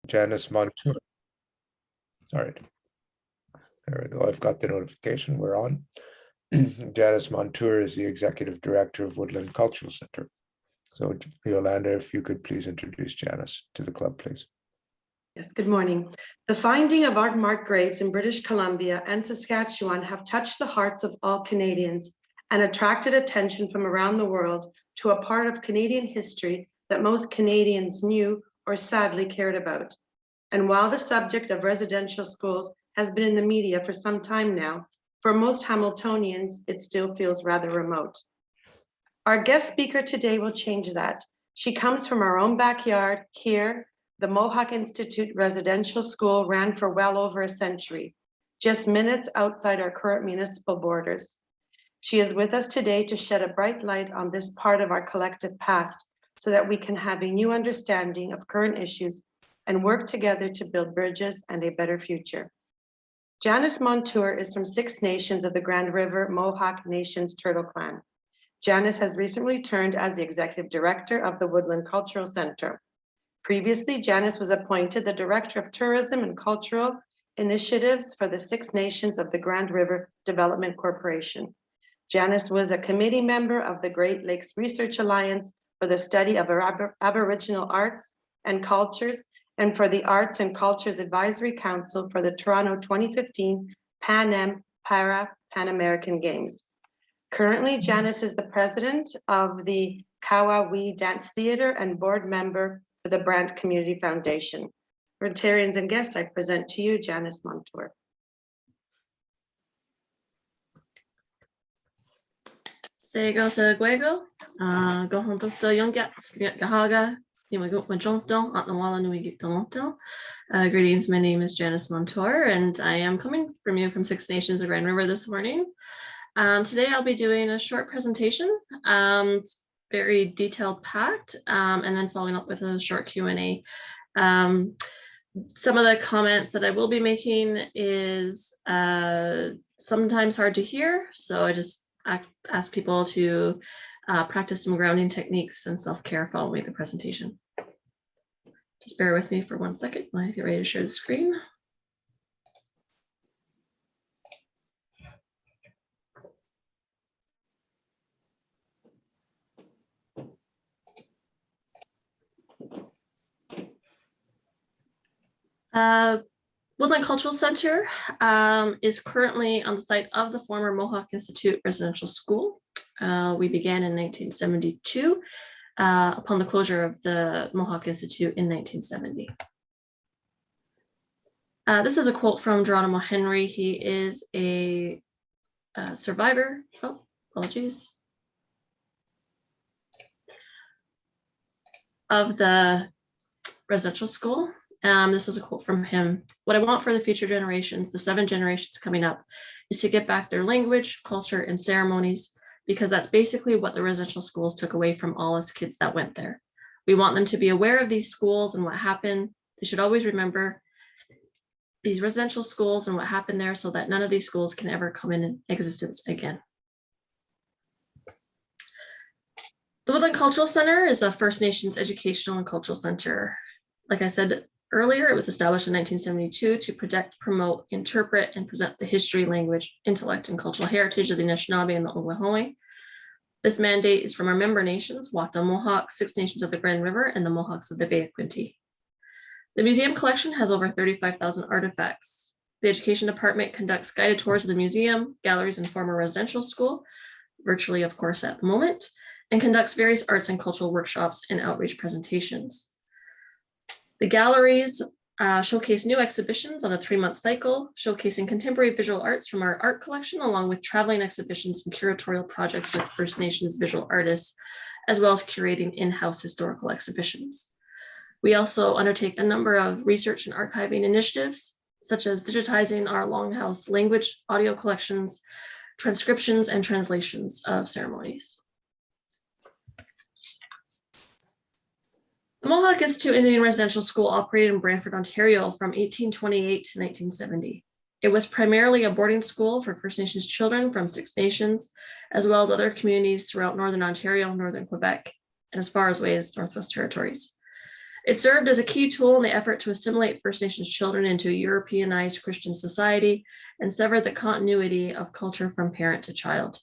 Janis Monture. All right, there we go. I've got the notification. We're on. Janis Monture is the Executive Director of Woodland Cultural Center. So Yolanda, if you could please introduce Janis to the club, please. Yes, good morning. The finding of unmarked graves in British Columbia and Saskatchewan have touched the hearts of all Canadians and attracted attention from around the world to a part of Canadian history that most Canadians knew or sadly cared about. And while the subject of residential schools has been in the media for some time now, for most Hamiltonians, it still feels rather remote. Our guest speaker today will change that. She comes from our own backyard here. The Mohawk Institute Residential School ran for well over a century, just minutes outside our current municipal borders. She is with us today to shed a bright light on this part of our collective past so that we can have a new understanding of current issues and work together to build bridges and a better future. Janis Monture is from 6 nations of the Grand River Mohawk Nations Turtle Clan. Janis has recently turned as the Executive Director of the Woodland Cultural Center. Previously, Janis was appointed the Director of Tourism and Cultural Initiatives for the 6 Nations of the Grand River Development Corporation. Janis was a committee member of the Great Lakes Research Alliance for the study of Aboriginal arts and cultures and for the Arts and Cultures Advisory Council for the Toronto 2015 Pan Am Pan American Games. Currently, Janis is the president of the Kaha Dance Theatre and board member for the Brant Community Foundation. Rotarians and guests, I present to you Janis Monture. Sego sa guego, gohon doktor yongats gahaga, Majolto, Atnawala Nuigitomonto. Greetings, my name is Janis Monture, and I am coming from you from 6 Nations of Grand River this morning. Today I'll be doing a short presentation, very detailed packed, and then following up with a short Q&A. Some of the comments that I will be making is sometimes hard to hear, so I just ask people to practice some grounding techniques and self-care following the presentation. Just bear with me for 1 second while I get ready to share the screen. Woodland Cultural Center is currently on the site of the former Mohawk Institute Residential School. We began in 1972 upon the closure of the Mohawk Institute in 1970. This is a quote from Geronimo Henry. He is a survivor. Oh, apologies. Of the residential school. This is a quote from him. What I want for the future generations, the 7 generations coming up, is to get back their language, culture, and ceremonies, because that's basically what the residential schools took away from all us kids that went there. We want them to be aware of these schools and what happened. They should always remember these residential schools and what happened there so that none of these schools can ever come in existence again. The Woodland Cultural Center is a First Nations educational and cultural center. Like I said earlier, it was established in 1972 to protect, promote, interpret, and present the history, language, intellect, and cultural heritage of the Anishinaabe and the Ongwahome. This mandate is from our member nations, Wata Mohawk, 6 Nations of the Grand River, and the Mohawks of the Bay of Quinte. The museum collection has over 35,000 artifacts. The education department conducts guided tours of the museum, galleries, and former residential school, virtually, of course, at the moment, and conducts various arts and cultural workshops and outreach presentations. The galleries showcase new exhibitions on a 3-month cycle, showcasing contemporary visual arts from our art collection, along with traveling exhibitions and curatorial projects with First Nations visual artists, as well as curating in-house historical exhibitions. We also undertake a number of research and archiving initiatives, such as digitizing our Longhouse language, audio collections, transcriptions, and translations of ceremonies. The Mohawk Institute Indian Residential School operated in Brantford, Ontario from 1828 to 1970. It was primarily a boarding school for First Nations children from 6 nations, as well as other communities throughout Northern Ontario, Northern Quebec, and as far away as Northwest Territories. It served as a key tool in the effort to assimilate First Nations children into a Europeanized Christian society and severed the continuity of culture from parent to child.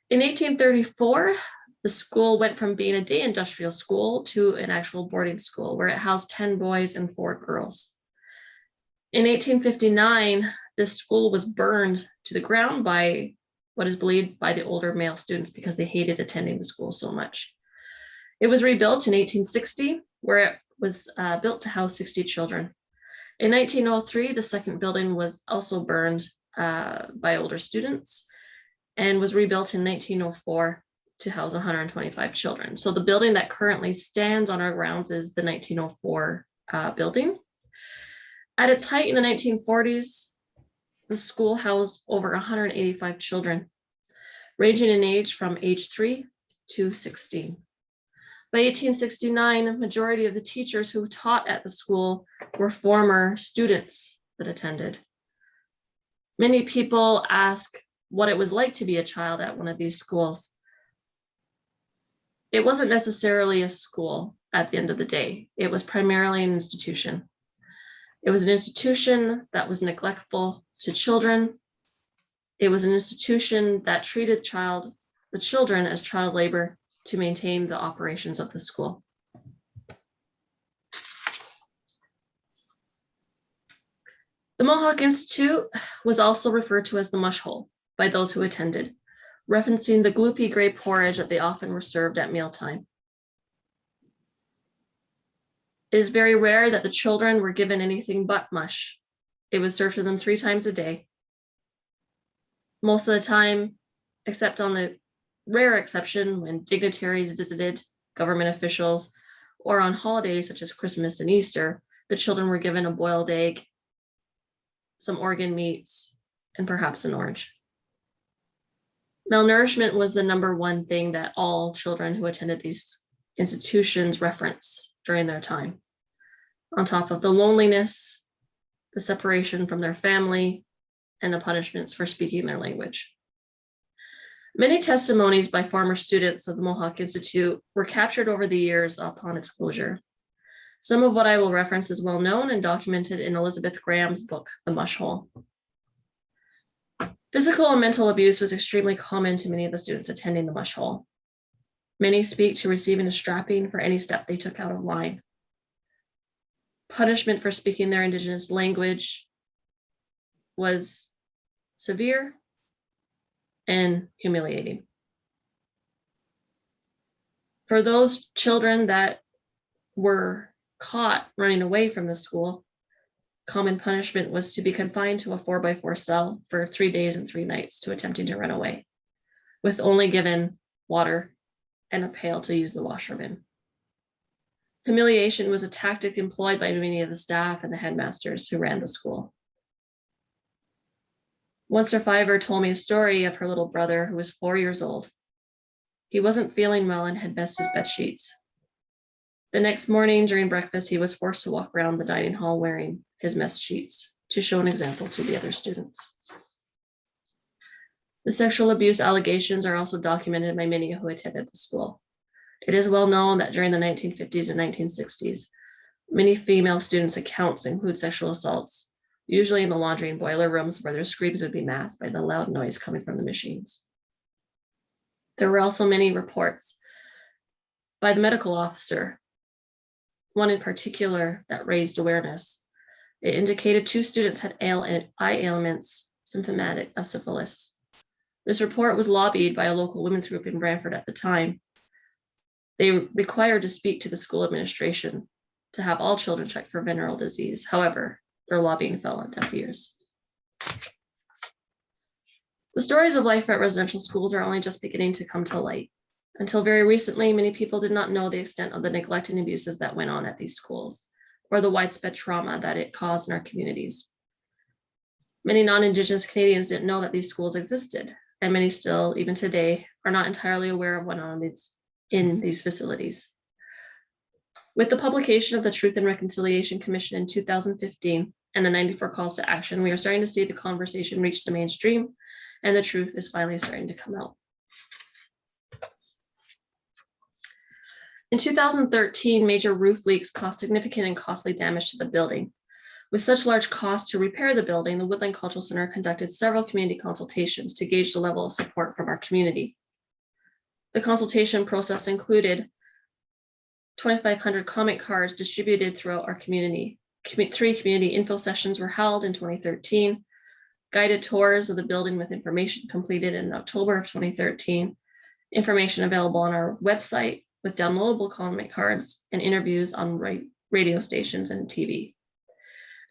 In 1834, the school went from being a day industrial school to an actual boarding school where it housed 10 boys and 4 girls. In 1859, the school was burned to the ground by what is believed by the older male students because they hated attending the school so much. It was rebuilt in 1860, where it was built to house 60 children. In 1903, the second building was also burned by older students and was rebuilt in 1904 to house 125 children. So the building that currently stands on our grounds is the 1904 building. At its height in the 1940s, the school housed over 185 children, ranging in age from age 3 to 16. By 1869, a majority of the teachers who taught at the school were former students that attended. Many people ask what it was like to be a child at one of these schools. It wasn't necessarily a school at the end of the day. It was primarily an institution. It was an institution that was neglectful to children. It was an institution that treated the children as child labor to maintain the operations of the school. The Mohawk Institute was also referred to as the mush hole by those who attended, referencing the gloopy gray porridge that they often were served at mealtime. It is very rare that the children were given anything but mush. It was served to them 3 times a day. Most of the time, except on the rare exception when dignitaries visited government officials or on holidays such as Christmas and Easter, the children were given a boiled egg, some organ meats, and perhaps an orange. Malnourishment was the #1 thing that all children who attended these institutions reference during their time, on top of the loneliness, the separation from their family, and the punishments for speaking their language. Many testimonies by former students of the Mohawk Institute were captured over the years upon its closure. Some of what I will reference is well known and documented in Elizabeth Graham's book, The Mush Hole. Physical and mental abuse was extremely common to many of the students attending the mush hole. Many speak to receiving a strapping for any step they took out of line. Punishment for speaking their Indigenous language was severe and humiliating. For those children that were caught running away from the school, common punishment was to be confined to a 4x4 cell for 3 days and 3 nights to attempting to run away, with only given water and a pail to use the washroom in. Humiliation was a tactic employed by many of the staff and the headmasters who ran the school. One survivor told me a story of her little brother who was 4 years old. He wasn't feeling well and had messed his bed sheets. The next morning during breakfast, he was forced to walk around the dining hall wearing his messed sheets to show an example to the other students. The sexual abuse allegations are also documented by many who attended the school. It is well known that during the 1950s and 1960s, many female students' accounts include sexual assaults, usually in the laundry and boiler rooms where their screams would be masked by the loud noise coming from the machines. There were also many reports by the medical officer, one in particular that raised awareness. It indicated 2 students had eye ailments symptomatic of syphilis. This report was lobbied by a local women's group in Brantford at the time. They required to speak to the school administration to have all children checked for venereal disease. However, their lobbying fell on deaf ears. The stories of life at residential schools are only just beginning to come to light. Until very recently, many people did not know the extent of the neglect and abuses that went on at these schools, or the widespread trauma that it caused in our communities. Many non-Indigenous Canadians didn't know that these schools existed, and many still, even today, are not entirely aware of what went on in these facilities. With the publication of the Truth and Reconciliation Commission in 2015 and the 94 calls to action, we are starting to see the conversation reach the mainstream, and the truth is finally starting to come out. In 2013, major roof leaks caused significant and costly damage to the building. With such large costs to repair the building, the Woodland Cultural Center conducted several community consultations to gauge the level of support from our community. The consultation process included 2,500 comment cards distributed throughout our community. 3 community info sessions were held in 2013, guided tours of the building with information completed in October of 2013, information available on our website with downloadable comment cards, and interviews on radio stations and TV.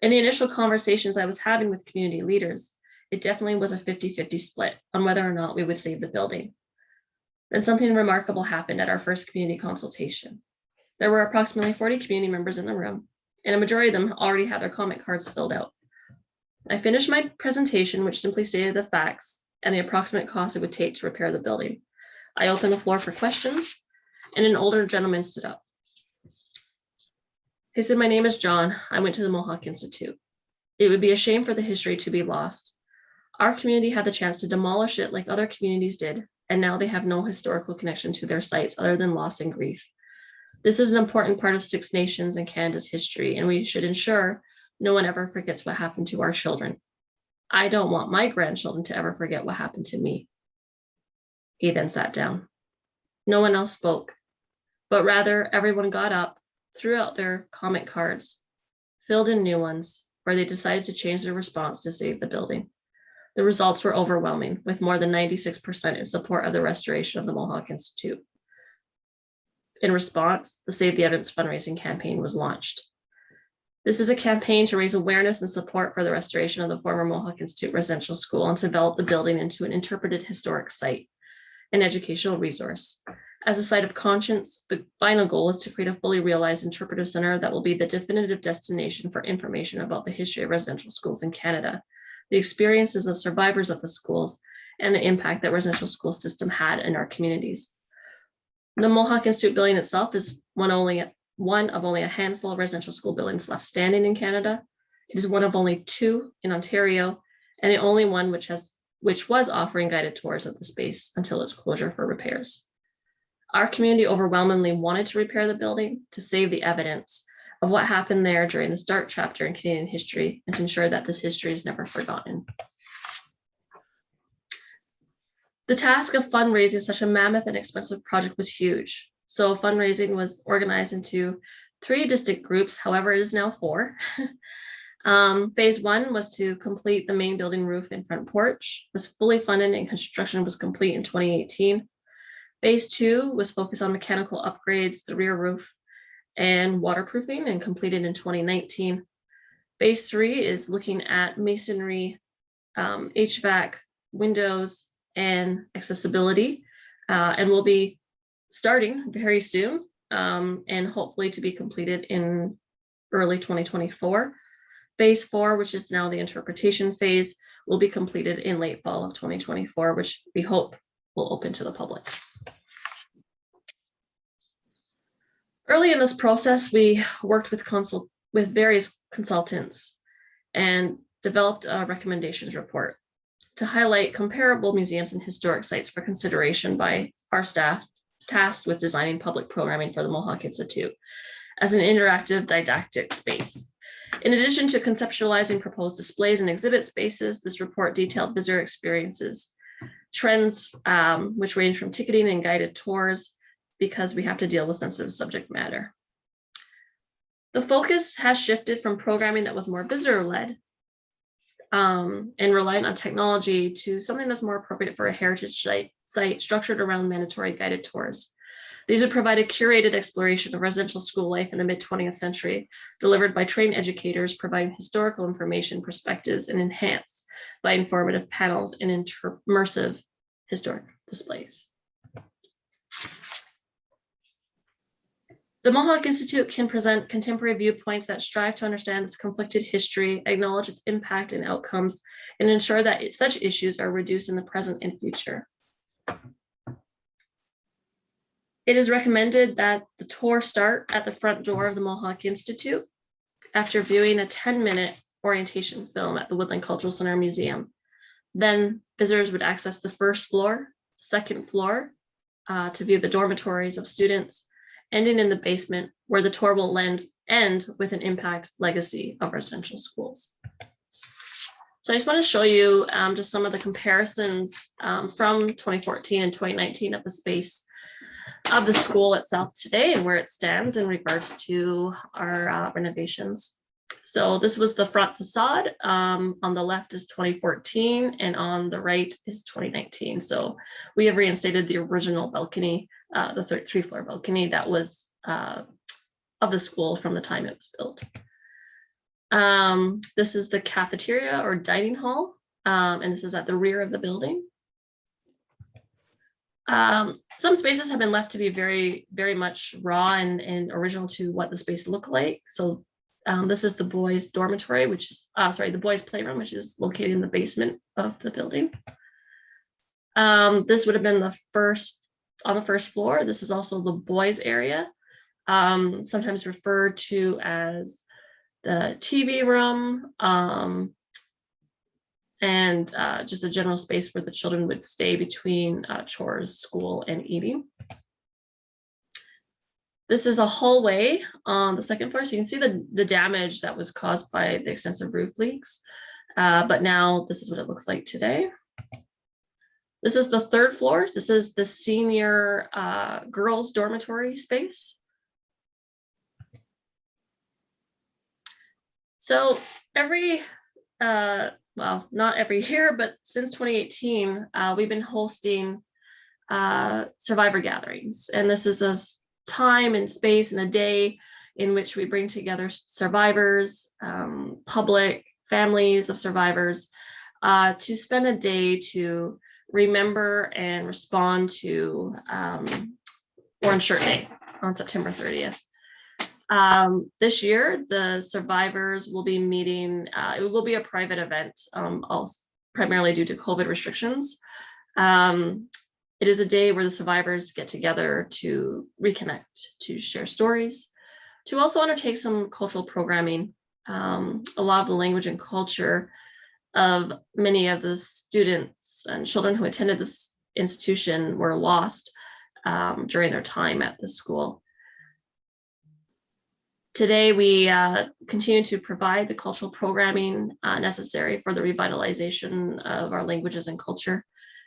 In the initial conversations I was having with community leaders, it definitely was a 50-50 split on whether or not we would save the building. Then something remarkable happened at our first community consultation. There were approximately 40 community members in the room, and a majority of them already had their comment cards filled out. I finished my presentation, which simply stated the facts and the approximate cost it would take to repair the building. I opened the floor for questions, and an older gentleman stood up. He said, "My name is John. I went to the Mohawk Institute. It would be a shame for the history to be lost. Our community had the chance to demolish it like other communities did, and now they have no historical connection to their sites other than loss and grief. This is an important part of Six Nations and Canada's history, and we should ensure no one ever forgets what happened to our children. I don't want my grandchildren to ever forget what happened to me." He then sat down. No one else spoke, but rather everyone got up, threw out their comment cards, filled in new ones, where they decided to change their response to save the building. The results were overwhelming, with more than 96% in support of the restoration of the Mohawk Institute. In response, the Save the Evidence fundraising campaign was launched. This is a campaign to raise awareness and support for the restoration of the former Mohawk Institute Residential School and to develop the building into an interpreted historic site, an educational resource. As a site of conscience, the final goal is to create a fully realized interpretive center that will be the definitive destination for information about the history of residential schools in Canada, the experiences of survivors of the schools, and the impact that residential school system had in our communities. The Mohawk Institute building itself is one of only a handful of residential school buildings left standing in Canada. It is one of only 2 in Ontario, and the only one which was offering guided tours of the space until its closure for repairs. Our community overwhelmingly wanted to repair the building to save the evidence of what happened there during this dark chapter in Canadian history and to ensure that this history is never forgotten. The task of fundraising such a mammoth and expensive project was huge. So fundraising was organized into 3 distinct groups. However, it is now 4. Phase 1 was to complete the main building roof and front porch. It was fully funded and construction was complete in 2018. Phase 2 was focused on mechanical upgrades, the rear roof, and waterproofing, and completed in 2019. Phase 3 is looking at masonry, HVAC, windows, and accessibility, and will be starting very soon, and hopefully to be completed in early 2024. Phase 4, which is now the interpretation phase, will be completed in late fall of 2024, which we hope will open to the public. Early in this process, we worked with various consultants and developed a recommendations report to highlight comparable museums and historic sites for consideration by our staff tasked with designing public programming for the Mohawk Institute as an interactive didactic space. In addition to conceptualizing proposed displays and exhibit spaces, this report detailed visitor experiences, trends, which range from ticketing and guided tours, because we have to deal with sensitive subject matter. The focus has shifted from programming that was more visitor-led and reliant on technology to something that's more appropriate for a heritage site structured around mandatory guided tours. These would provide a curated exploration of residential school life in the mid-20th century, delivered by trained educators, providing historical information, perspectives, and enhanced by informative panels and immersive historic displays. The Mohawk Institute can present contemporary viewpoints that strive to understand this conflicted history, acknowledge its impact and outcomes, and ensure that such issues are reduced in the present and future. It is recommended that the tour start at the front door of the Mohawk Institute after viewing a 10-minute orientation film at the Woodland Cultural Center Museum. Then visitors would access the first floor, second floor to view the dormitories of students, ending in the basement where the tour will end with an impact legacy of residential schools. So I just want to show you just some of the comparisons from 2014 and 2019 of the space of the school itself today and where it stands in regards to our renovations. So this was the front facade. On the left is 2014 and on the right is 2019. So we have reinstated the original balcony, the 3-floor balcony that was of the school from the time it was built. This is the cafeteria or dining hall, and this is at the rear of the building. Some spaces have been left to be very, very much raw and original to what the space looked like. So this is the boys' dormitory, which is, the boys' playroom, which is located in the basement of the building. This would have been on the first floor. This is also the boys' area, sometimes referred to as the TV room, and just a general space where the children would stay between chores, school, and eating. This is a hallway on the second floor. So you can see the damage that was caused by the extensive roof leaks. But now this is what it looks like today. This is the third floor. This is the senior girls' dormitory space. So well, not every year, but since 2018, we've been hosting survivor gatherings. And this is a time and space and a day in which we bring together survivors, public, families of survivors, to spend a day to remember and respond to Orange Shirt Day on September 30th. This year, the survivors will be meeting, it will be a private event, also primarily due to COVID restrictions. It is a day where the survivors get together to reconnect, to share stories, to also undertake some cultural programming. A lot of the language and culture of many of the students and children who attended this institution were lost during their time at the school. Today, we continue to provide the cultural programming necessary for the revitalization of our languages and culture.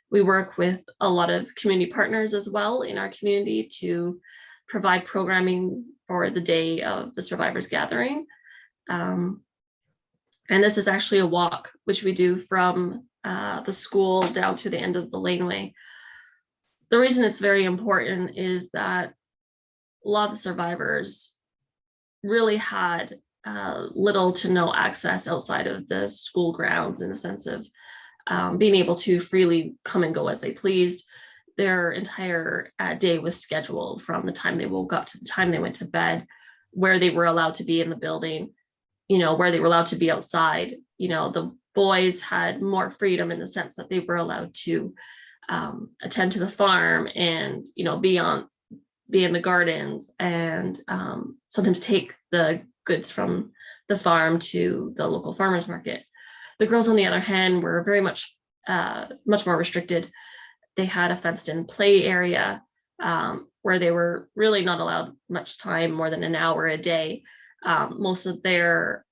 We work with a lot of community partners as well in our community to provide programming for the day of the survivors gathering. And this is actually a walk, which we do from the school down to the end of the laneway. The reason it's very important is that a lot of the survivors really had little to no access outside of the school grounds, in the sense of being able to freely come and go as they pleased. Their entire day was scheduled from the time they woke up to the time they went to bed, where they were allowed to be in the building, where they were allowed to be outside. The boys had more freedom in the sense that they were allowed to attend to the farm and, be in the gardens and sometimes take the goods from the farm to the local farmers market. The girls, on the other hand, were very much more restricted. They had a fenced-in play area where they were really not allowed much time, more than an hour a day. Most of their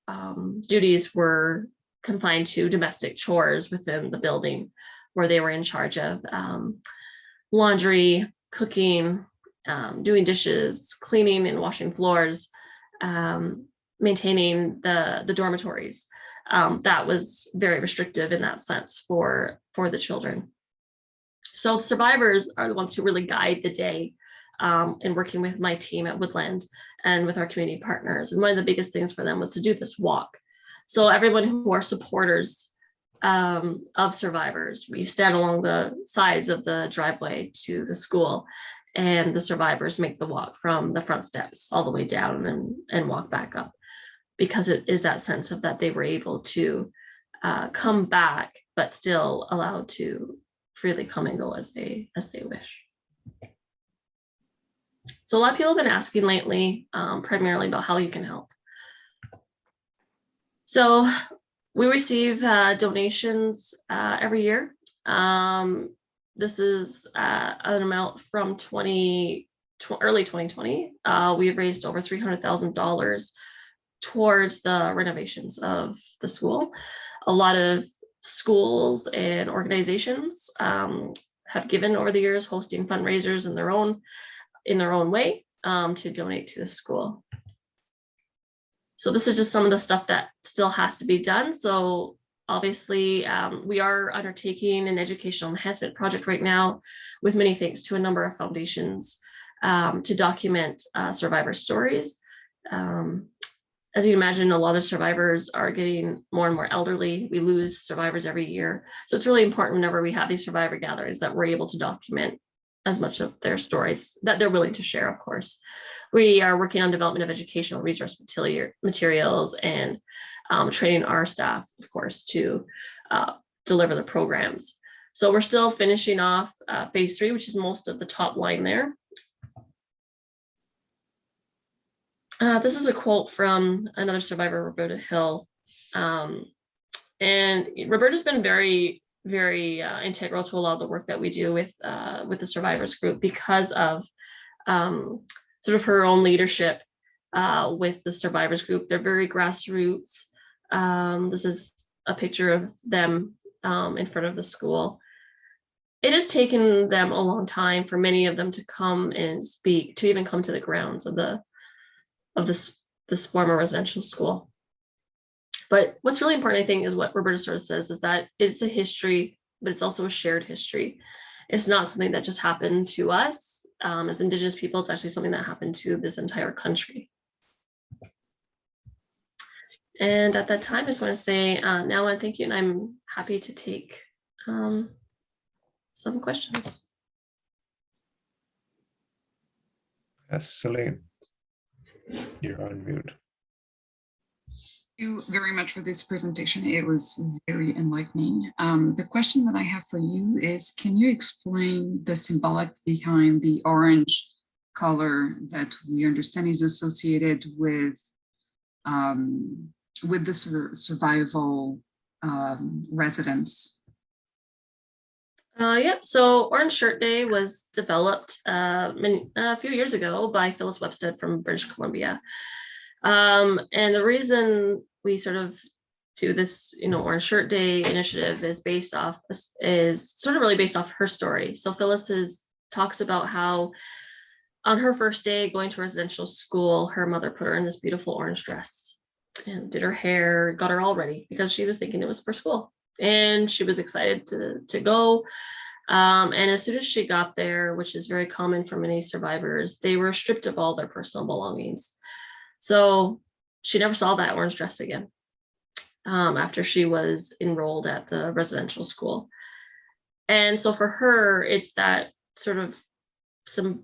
duties were confined to domestic chores within the building, where they were in charge of laundry, cooking, doing dishes, cleaning and washing floors, maintaining the dormitories. That was very restrictive in that sense for the children. So the survivors are the ones who really guide the day in working with my team at Woodland and with our community partners. And one of the biggest things for them was to do this walk. So everyone who are supporters of survivors, we stand along the sides of the driveway to the school, and the survivors make the walk from the front steps all the way down and walk back up, because it is that sense of that they were able to come back, but still allowed to freely come and go as they wish. So a lot of people have been asking lately, primarily about how you can help. So we receive donations every year. This is an amount from 2020 early 2020, we raised over $300,000 towards the renovations of the school. A lot of schools and organizations have given over the years, hosting fundraisers in their own way to donate to the school. So this is just some of the stuff that still has to be done. So obviously, we are undertaking an educational enhancement project right now, with many thanks to a number of foundations to document survivor stories. As you imagine, a lot of survivors are getting more and more elderly. We lose survivors every year. So it's really important whenever we have these survivor gatherings that we're able to document as much of their stories that they're willing to share, of course. We are working on development of educational resource materials and training our staff, of course, to deliver the programs. So we're still finishing off phase 3, which is most of the top line there. This is a quote from another survivor, Roberta Hill. And Roberta's been very, very integral to a lot of the work that we do with the survivors group, because of sort of her own leadership with the survivors group. They're very grassroots. This is a picture of them in front of the school. It has taken them a long time for many of them to come and speak, to even come to the grounds of this former residential school. But what's really important, I think, is what Roberta sort of says, is that it's a history, but it's also a shared history. It's not something that just happened to us as Indigenous people. It's actually something that happened to this entire country. And at that time, I just want to say now and thank you, and I'm happy to take some questions. Yes, Celine, you're on mute. Thank you very much for this presentation. It was very enlightening. The question that I have for you is, can you explain the symbolic behind the orange color that we understand is associated with the survival residents? Yep, so Orange Shirt Day was developed a few years ago by Phyllis Webstead from British Columbia. And the reason we sort of do this, Orange Shirt Day initiative is really based off her story. So Phyllis talks about how on her first day going to residential school, her mother put her in this beautiful orange dress and did her hair, got her all ready because she was thinking it was for school. And she was excited to go. And as soon as she got there, which is very common for many survivors, they were stripped of all their personal belongings. So she never saw that orange dress again after she was enrolled at the residential school. And so for her, it's that sort of some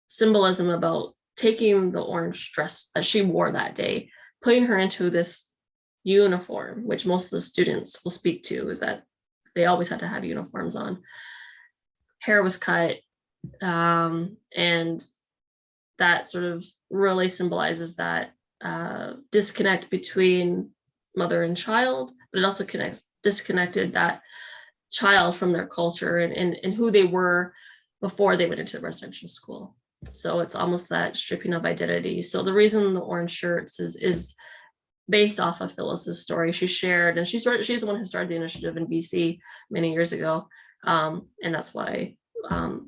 symbolism about taking the orange dress that she wore that day, putting her into this uniform, which most of the students will speak to, is that they always had to have uniforms on. Hair was cut, and that sort of really symbolizes that disconnect between mother and child, but it also disconnected that child from their culture and who they were before they went into residential school. So it's almost that stripping of identity. So the reason the orange shirts is based off of Phyllis's story. She shared, and she's the one who started the initiative in BC many years ago, and that's why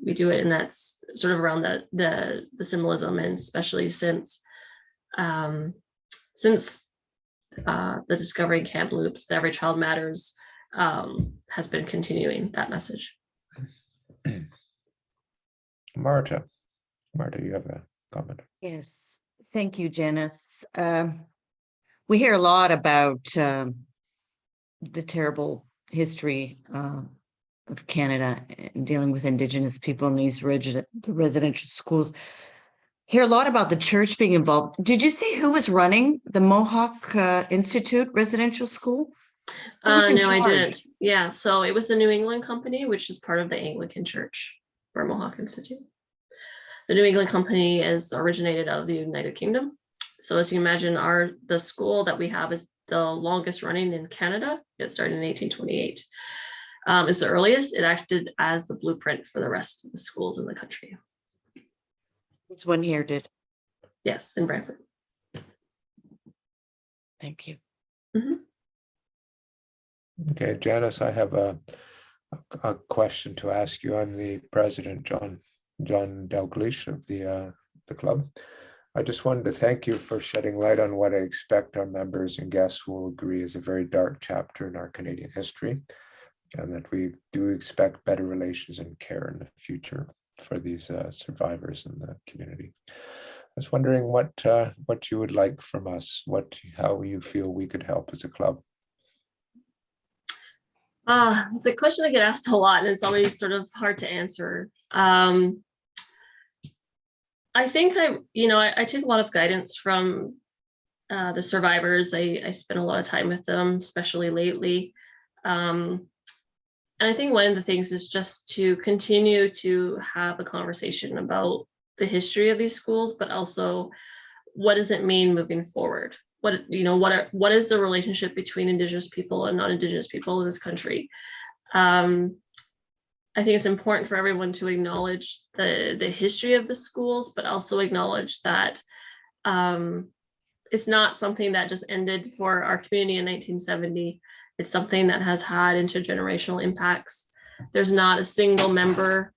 we do it. And that's sort of around the symbolism, and especially since the Discovering Kamloops, the Every Child Matters has been continuing that message. Marta, you have a comment? Yes, thank you, Janis. We hear a lot about the terrible history of Canada and dealing with Indigenous people in these residential schools. Hear a lot about the church being involved. Did you say who was running the Mohawk Institute Residential School? No, I didn't. Yeah, so it was the New England Company, which is part of the Anglican Church for Mohawk Institute. The New England Company is originated out of the United Kingdom. So as you imagine, the school that we have is the longest running in Canada. It started in 1828. It's the earliest. It acted as the blueprint for the rest of the schools in the country. This one here did. Yes, in Brantford. Thank you. Okay, Janis, I have a question to ask you. I'm the president, John Dalglish of the club. I just wanted to thank you for shedding light on what I expect our members and guests will agree is a very dark chapter in our Canadian history, and that we do expect better relations and care in the future for these survivors in the community. I was wondering what you would like from us, how you feel we could help as a club. It's a question I get asked a lot, and it's always sort of hard to answer. I think I take a lot of guidance from the survivors. I spend a lot of time with them, especially lately. And I think one of the things is just to continue to have a conversation about the history of these schools, but also what does it mean moving forward? What is the relationship between Indigenous people and non-Indigenous people in this country? I think it's important for everyone to acknowledge the history of the schools, but also acknowledge that it's not something that just ended for our community in 1970. It's something that has had intergenerational impacts. There's not a single member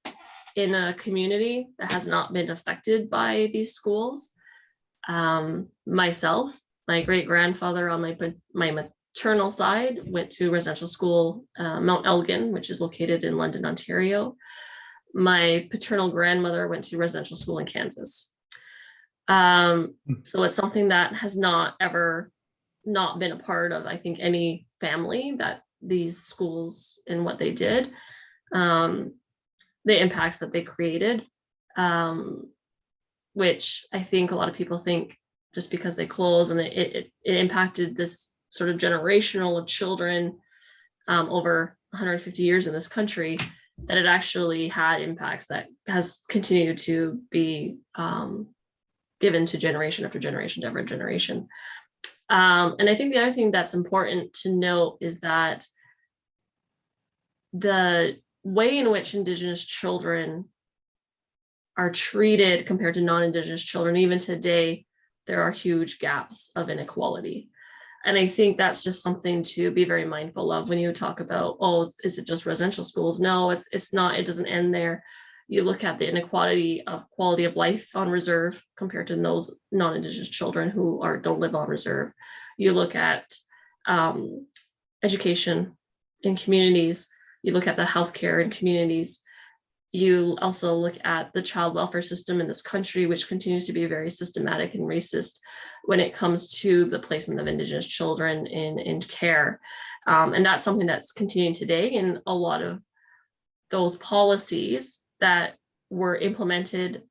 in a community that has not been affected by these schools. Myself, my great-grandfather on my maternal side went to residential school, Mount Elgin, which is located in London, Ontario. My paternal grandmother went to residential school in Kansas. So it's something that has not been a part of, I think, any family, that these schools and what they did, the impacts that they created, which I think a lot of people think just because they close and it impacted this sort of generational of children over 150 years in this country, that it actually had impacts that has continued to be given to generation after generation after generation. And I think the other thing that's important to note is that the way in which Indigenous children are treated compared to non-Indigenous children, even today, there are huge gaps of inequality. And I think that's just something to be very mindful of when you talk about, is it just residential schools? No, it's not. It doesn't end there. You look at the inequality of quality of life on reserve compared to those non-Indigenous children who don't live on reserve. You look at education in communities. You look at the healthcare in communities. You also look at the child welfare system in this country, which continues to be very systematic and racist when it comes to the placement of Indigenous children in care. And that's something that's continuing today in a lot of those policies that were implemented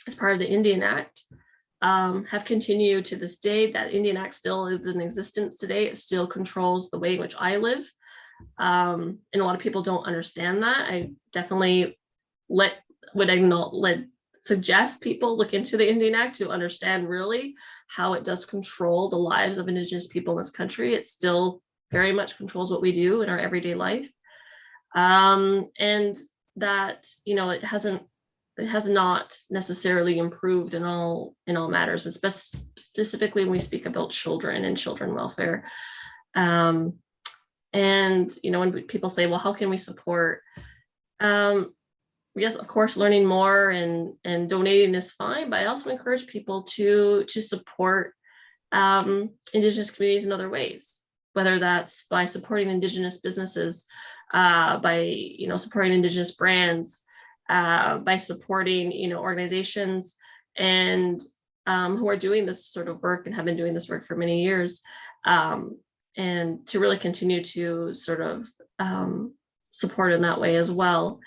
as part of the Indian Act have continued to this day. That Indian Act still is in existence today. It still controls the way in which I live. And a lot of people don't understand that. I definitely would suggest people look into the Indian Act to understand really how it does control the lives of Indigenous people in this country. It still very much controls what we do in our everyday life. And that, it has not necessarily improved in all matters, but specifically when we speak about children and children welfare. And, when people say, well, how can we support? Yes, of course, learning more and donating is fine, but I also encourage people to support Indigenous communities in other ways, whether that's by supporting Indigenous businesses, by, supporting Indigenous brands, by supporting, organizations and who are doing this sort of work and have been doing this work for many years. And to really continue to sort of support in that way as well.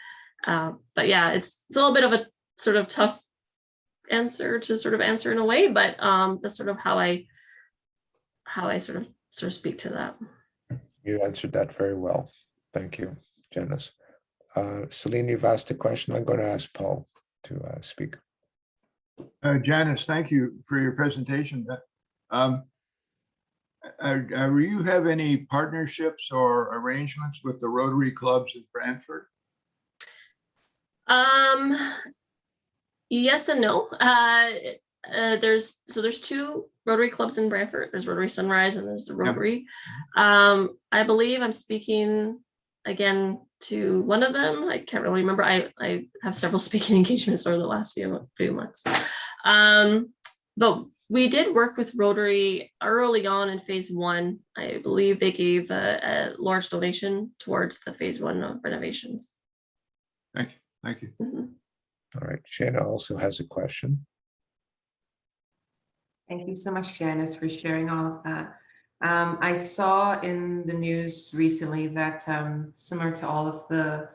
But yeah, it's a little bit of a sort of tough answer to sort of answer in a way, but that's sort of how I sort of speak to that. You answered that very well. Thank you, Janis. Celine, you've asked a question. I'm going to ask Paul to speak. Janis, thank you for your presentation. You have any partnerships or arrangements with the Rotary Clubs in Brantford? Yes and no. There's two Rotary clubs in Brantford. There's Rotary Sunrise and there's the Rotary. I believe I'm speaking again to one of them. I can't really remember. I have several speaking engagements over the last few months. But we did work with Rotary early on in phase 1. I believe they gave a large donation towards the phase 1 of renovations. Thank you. Thank you. Mhm. All right, Shana also has a question. Thank you so much, Janis, for sharing all of that. I saw in the news recently that similar to all of the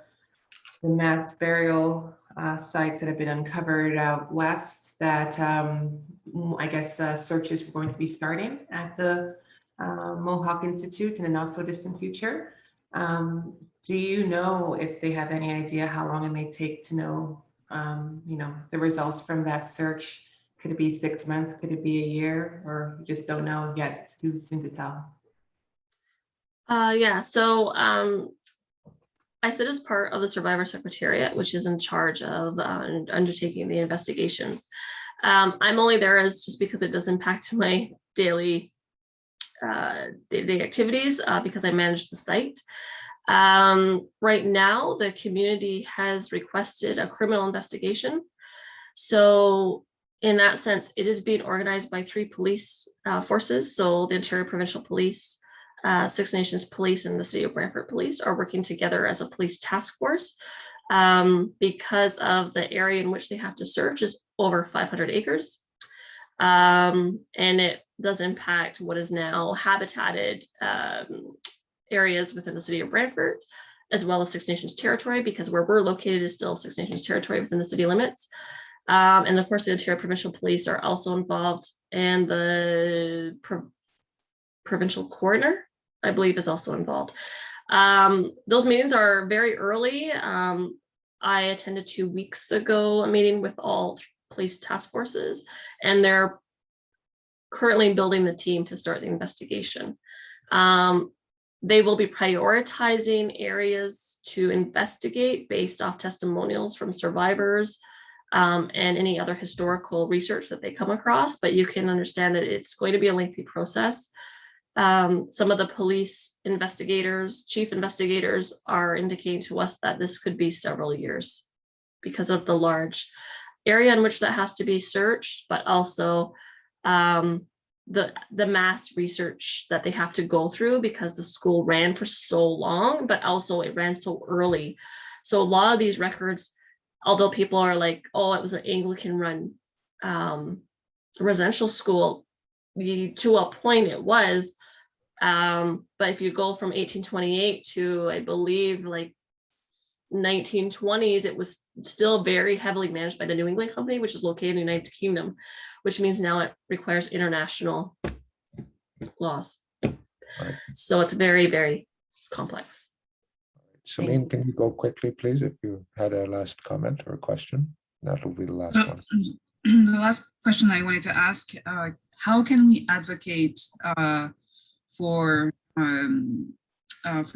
mass burial sites that have been uncovered out west, that I guess searches were going to be starting at the Mohawk Institute in the not so distant future. Do you know if they have any idea how long it may take to know, the results from that search? Could it be 6 months? Could it be a year? Or you just don't know yet? It's too soon to tell. Yeah, so I sit as part of the Survivor Secretariat, which is in charge of undertaking the investigations. I'm only there as just because it does impact my daily day-to-day activities because I manage the site. Right now, the community has requested a criminal investigation. So in that sense, it is being organized by 3 police forces. So the Ontario Provincial Police, Six Nations Police, and the City of Brantford Police are working together as a police task force because of the area in which they have to search is over 500 acres. And it does impact what is now habitated areas within the City of Brantford, as well as Six Nations territory, because where we're located is still Six Nations territory within the city limits. And of course, the Ontario Provincial Police are also involved, and the provincial coroner, I believe, is also involved. Those meetings are very early. I attended 2 weeks ago a meeting with all police task forces, and they're currently building the team to start the investigation. They will be prioritizing areas to investigate based off testimonials from survivors and any other historical research that they come across, but you can understand that it's going to be a lengthy process. Some of the police investigators, chief investigators, are indicating to us that this could be several years because of the large area in which that has to be searched, but also the mass research that they have to go through because the school ran for so long, but also it ran so early. So a lot of these records, although people are like, oh, it was an Anglican run residential school, to a point it was, but if you go from 1828 to, I believe, like 1920s, it was still very heavily managed by the New England Company, which is located in the United Kingdom, which means now it requires international laws. Right. So it's very, very complex. Celine, can you go quickly, please, if you had a last comment or a question? That'll be the last one. The last question I wanted to ask, how can we advocate for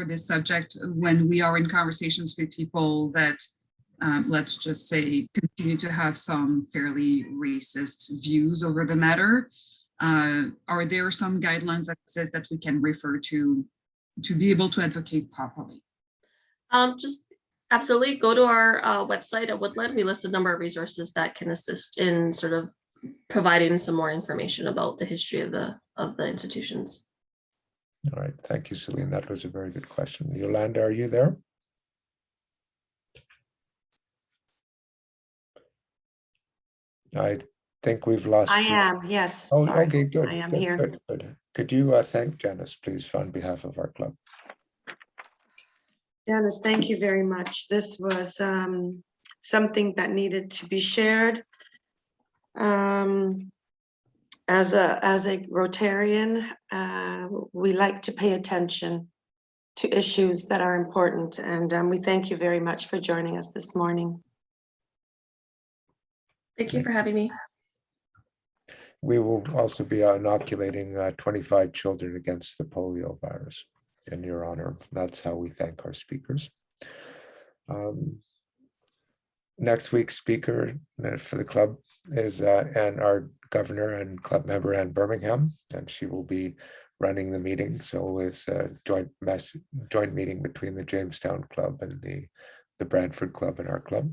this subject when we are in conversations with people that, let's just say, continue to have some fairly racist views over the matter? Are there some guidelines that says that we can refer to be able to advocate properly? Just absolutely go to our website at Woodland. We list a number of resources that can assist in sort of providing some more information about the history of the institutions. All right, thank you, Celine. That was a very good question. Yolanda, are you there? I think we've lost I you. am, yes. Oh, Sorry. okay, good. I am good, here. Good, good. Could you thank Janis, please, on behalf of our club? Janis, thank you very much. This was something that needed to be shared. As a Rotarian, we like to pay attention to issues that are important, and we thank you very much for joining us this morning. Thank you for having me. We will also be inoculating 25 children against the polio virus in your honor. That's how we thank our speakers. next week's speaker for the club is and our governor and club member Ann Birmingham, and she will be running the meeting. So it's a joint meeting between the Jamestown Club and the Brantford Club and our club.